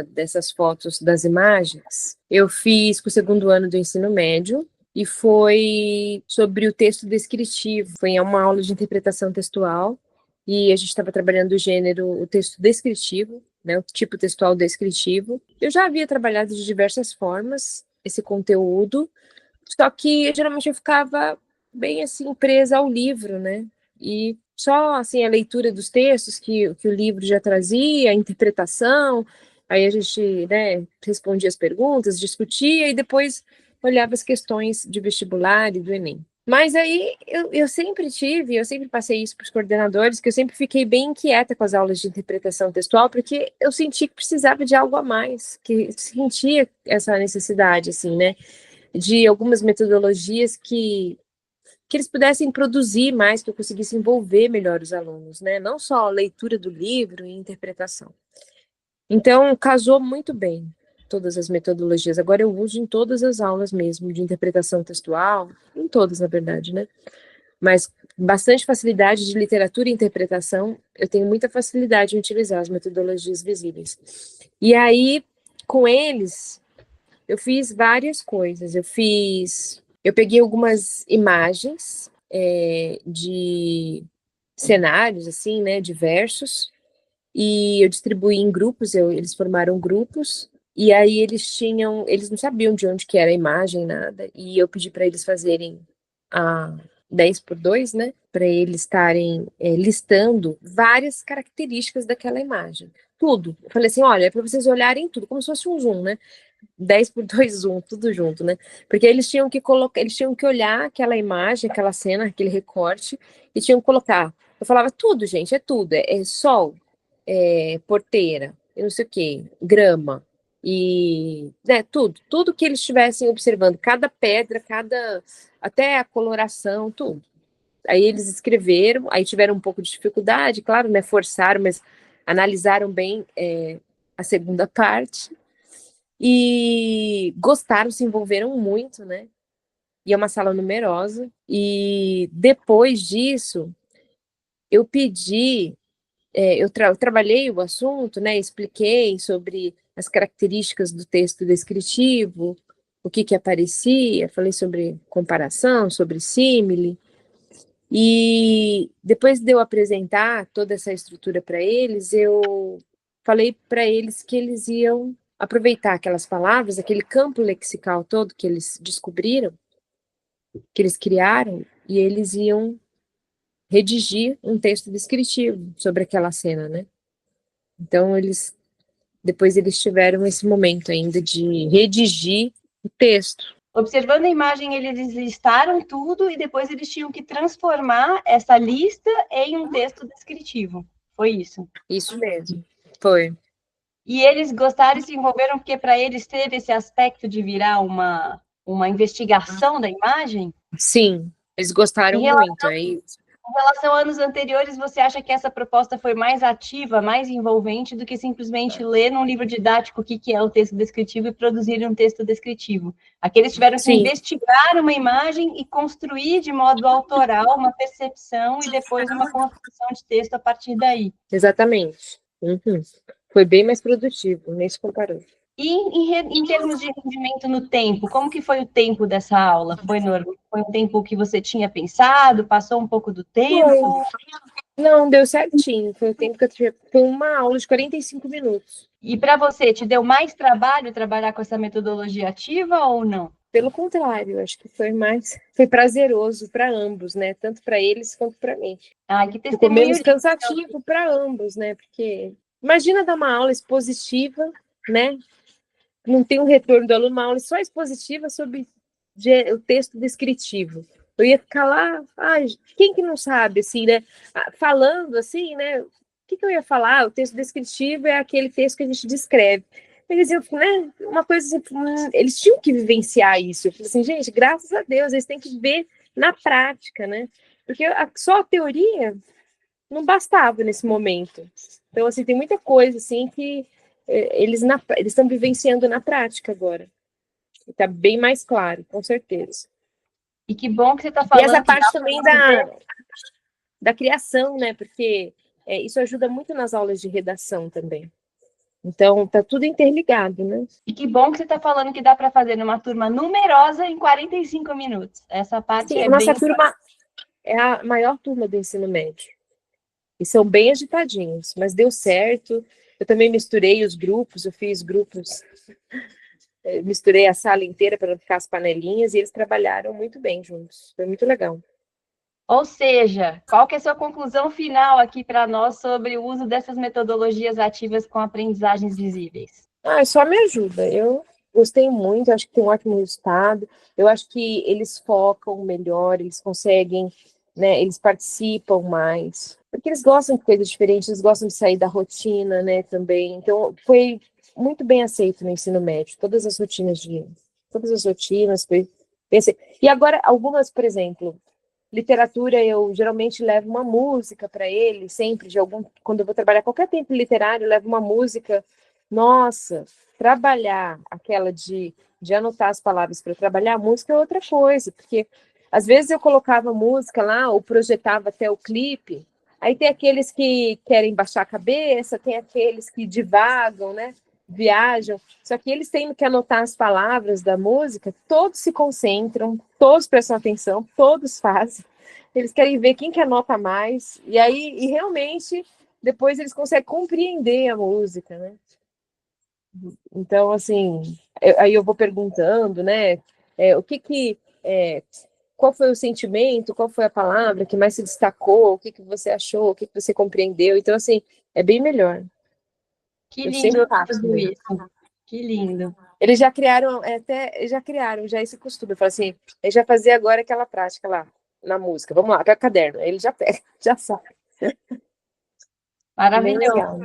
Dessas fotos das imagens, eu fiz para o segundo ano do ensino médio, e foi sobre o texto descritivo. Foi uma aula de interpretação textual, e a gente estava trabalhando o gênero, o texto descritivo, né, o tipo textual descritivo. Eu já havia trabalhado de diversas formas esse conteúdo, só que geralmente eu ficava bem assim presa ao livro, né? E só assim a leitura dos textos que o livro já trazia, a interpretação, aí a gente, né, respondia as perguntas, discutia e depois olhava as questões de vestibular e do Enem. Mas aí eu sempre passei isso para os coordenadores, que eu sempre fiquei bem inquieta com as aulas de interpretação textual, porque eu senti que precisava de algo a mais, que sentia essa necessidade, assim, né, de algumas metodologias que eles pudessem produzir mais, que eu conseguisse envolver melhor os alunos, né, não só a leitura do livro e interpretação. Então, casou muito bem todas as metodologias. Agora eu uso em todas as aulas mesmo, de interpretação textual, em todas, na verdade, né? Mas bastante facilidade de literatura e interpretação, eu tenho muita facilidade em utilizar as metodologias visíveis. E aí, com eles, eu fiz várias coisas. Eu peguei algumas imagens de cenários, assim, né, diversos, e eu distribuí em grupos, eles formaram grupos, e aí eles não sabiam de onde que era a imagem, nada, e eu pedi para eles fazerem a 10x2, né, para eles estarem listando várias características daquela imagem, tudo. Eu falei assim, olha, é para vocês olharem tudo, como se fosse um zoom, né, 10x2 zoom, tudo junto, né, porque eles tinham que olhar aquela imagem, aquela cena, aquele recorte, e tinham que colocar, eu falava tudo, gente, é tudo, é sol, porteira, eu não sei o que, grama, e né, tudo que eles estivessem observando, cada pedra, até a coloração, tudo. Aí eles escreveram, aí tiveram um pouco de dificuldade, claro, né, forçaram, mas analisaram bem a segunda parte, e gostaram, se envolveram muito, né, e é uma sala numerosa, e depois disso, eu pedi eu trabalhei o assunto, né, expliquei sobre as características do texto descritivo, o que aparecia, falei sobre comparação, sobre símile, e depois de eu apresentar toda essa estrutura para eles, eu falei para eles que eles iam aproveitar aquelas palavras, aquele campo lexical todo que eles descobriram, que eles criaram, e eles iam redigir um texto descritivo sobre aquela cena, né? Então, depois eles tiveram esse momento ainda de redigir o texto. Observando a imagem, eles listaram tudo e depois eles tinham que transformar essa lista em um texto descritivo. Foi isso? Isso mesmo, foi. E eles gostaram e se envolveram porque para eles teve esse aspecto de virar uma investigação da imagem? Sim, eles gostaram muito. Aí Em relação a anos anteriores, você acha que essa proposta foi mais ativa, mais envolvente do que simplesmente ler num livro didático o que é o texto descritivo e produzir um texto descritivo? Aqueles tiveram que investigar uma imagem e construir de modo autoral uma percepção e depois uma construção de texto a partir daí. Exatamente. Uhum. Foi bem mais produtivo, nem se comparou. E em termos de rendimento no tempo, como que foi o tempo dessa aula? Foi um tempo que você tinha pensado? Passou um pouco do tempo? Não, deu certinho. Foi o tempo que eu tive. Foi uma aula de 45 minutos. E para você, te deu mais trabalho trabalhar com essa metodologia ativa ou não? Pelo contrário, acho que foi prazeroso para ambos, né? Tanto para eles quanto para mim. Que testemunho. Ficou menos cansativo para ambos, né? Porque imagina dar uma aula expositiva, né? Não tem um retorno do aluno, uma aula só expositiva sobre o texto descritivo. Eu ia ficar lá, quem que não sabe, assim, né? Falando assim, né? O que eu ia falar? O texto descritivo é aquele texto que a gente descreve. Eles iam, né? Uma coisa assim, eles tinham que vivenciar isso. Eu falei assim, gente, graças a Deus, eles têm que ver na prática, né? Porque só a teoria não bastava nesse momento. Então, assim, tem muita coisa, assim, que eles estão vivenciando na prática agora. Está bem mais claro, com certeza. E que bom que você está falando. E essa parte também da criação, né? Porque isso ajuda muito nas aulas de redação também. Então, tá tudo interligado, né? E que bom que você está falando que dá para fazer numa turma numerosa em 45 minutos. Essa parte Sim, é a nossa bem... turma é a maior turma do ensino médio. E são bem agitadinhos, mas deu certo. Eu também misturei os grupos, eu fiz grupos, misturei a sala inteira para não ficar as panelinhas, e eles trabalharam muito bem juntos. Foi muito legal. Ou seja, qual que é a sua conclusão final aqui para nós sobre o uso dessas metodologias ativas com aprendizagens visíveis? Ah, só me ajuda. Eu gostei muito, acho que tem um ótimo resultado. Eu acho que eles focam melhor, eles conseguem, né? Eles participam mais, porque eles gostam de coisas diferentes, eles gostam de sair da rotina, né? Também. Então, foi muito bem aceito no ensino médio, todas as rotinas, foi bem aceito. E agora, algumas, por exemplo, literatura, eu geralmente levo uma música para ele, sempre, quando eu vou trabalhar qualquer tempo literário, eu levo uma música. Nossa, trabalhar aquela de anotar as palavras para trabalhar a música é outra coisa, porque às vezes eu colocava música lá, ou projetava até o clipe, aí tem aqueles que querem baixar a cabeça, tem aqueles que divagam, né? Viajam, só que eles têm que anotar as palavras da música, todos se concentram, todos prestam atenção, todos fazem, eles querem ver quem que anota mais, e aí, e realmente, depois eles conseguem compreender a música, né? Então, assim, aí eu vou perguntando, né, o qual foi o sentimento, qual foi a palavra que mais se destacou, o que você achou, o que você compreendeu, então, assim, é bem melhor. Que Eu lindo sempre faço tudo mesmo. isso. Que lindo. Eles já criaram já esse costume. Eu falo assim, ele já fazia agora aquela prática lá, na música. Vamos lá, pega o caderno. Aí ele já pega, já sabe. Bem Maravilhoso. legal.